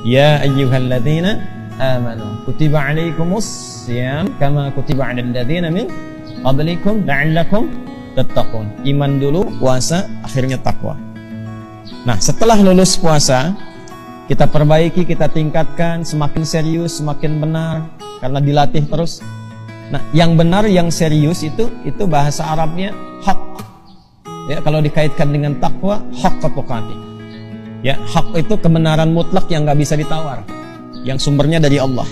Ya ayyuhalladzina amanu kutiba alaikumus syiyam kama kutiba alal ladzina min qablikum la'allakum tattaqun. Iman dulu, puasa, akhirnya takwa. Nah, setelah lulus puasa, kita perbaiki, kita tingkatkan, semakin serius, semakin benar, karena dilatih terus. Nah, yang benar, yang serius itu bahasa Arabnya haq. Ya, kalau dikaitkan dengan takwa, haqqa tuqatih. Ya, hak itu kebenaran mutlak yang nggak bisa ditawar, yang sumbernya dari Allah.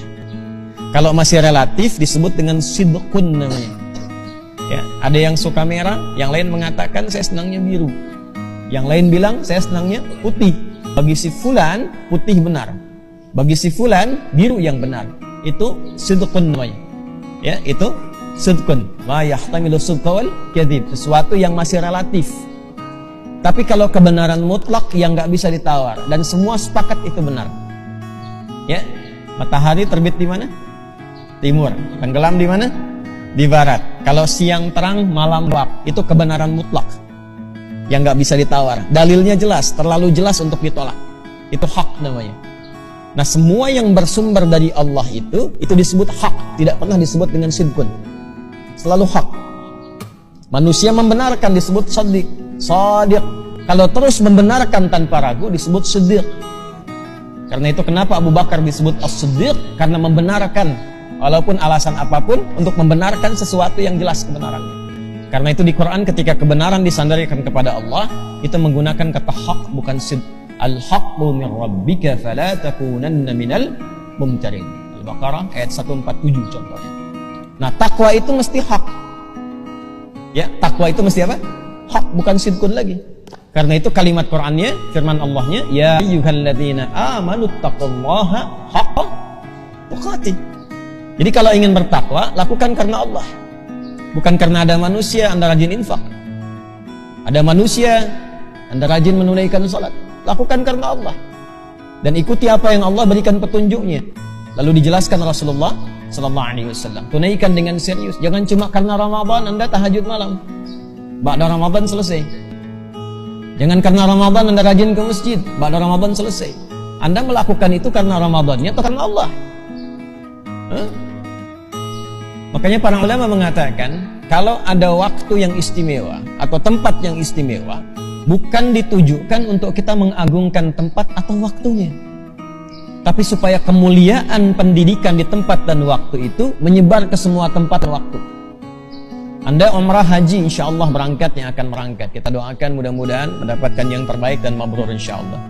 Kalau masih relatif disebut dengan sidqun namanya. Ya, ada yang suka merah, yang lain mengatakan saya senangnya biru, yang lain bilang saya senangnya putih. Bagi si fulan putih benar, bagi si fulan biru yang benar. Itu sidqun namanya. Ya, itu sidqun. Ma yahtamilu sidqa wal kadzib, sesuatu yang masih relatif. Tapi kalau kebenaran mutlak yang nggak bisa ditawar dan semua sepakat itu benar. Ya, matahari terbit di mana? Timur. Tenggelam di mana? Di barat. Kalau siang terang, malam gelap, itu kebenaran mutlak yang nggak bisa ditawar. Dalilnya jelas, terlalu jelas untuk ditolak. Itu hak namanya. Nah, semua yang bersumber dari Allah itu disebut hak, tidak pernah disebut dengan sidqun. Selalu hak. Manusia membenarkan disebut shadiq. Kalau terus membenarkan tanpa ragu disebut siddiq. Karena itu kenapa Abu Bakar disebut as-siddiq, karena membenarkan walaupun alasan apapun untuk membenarkan sesuatu yang jelas kebenarannya. Karena itu di Quran ketika kebenaran disandarkan kepada Allah itu menggunakan kata haq, bukan sidq. Al-haqqu min rabbika fala takunanna minal mumtarin. Al-Baqarah ayat 147 contohnya. Nah, takwa itu mesti hak. Ya, takwa itu mesti apa? Hak, bukan sidqun lagi. Karena itu kalimat Qur'annya, firman Allahnya, ya ayyuhalladzina amanu taqullaha haqqa tuqatih. Jadi kalau ingin bertakwa, lakukan karena Allah. Bukan karena ada manusia Anda rajin infak. Ada manusia Anda rajin menunaikan salat. Lakukan karena Allah. Dan ikuti apa yang Allah berikan petunjuknya. Lalu dijelaskan Rasulullah sallallahu alaihi wasallam. Tunaikan dengan serius. Jangan cuma karena Ramadan Anda tahajud malam. Ba'da Ramadan selesai. Jangan karena Ramadan Anda rajin ke masjid. Ba'da Ramadan selesai. Anda melakukan itu karena Ramadannya atau karena Allah? Makanya para ulama mengatakan, kalau ada waktu yang istimewa atau tempat yang istimewa, bukan ditujukan untuk kita mengagungkan tempat atau waktunya, tapi supaya kemuliaan pendidikan di tempat dan waktu itu menyebar ke semua tempat dan waktu. Anda umrah haji insya Allah berangkat, yang akan berangkat, kita doakan mudah-mudahan mendapatkan yang terbaik dan mabrur insya Allah.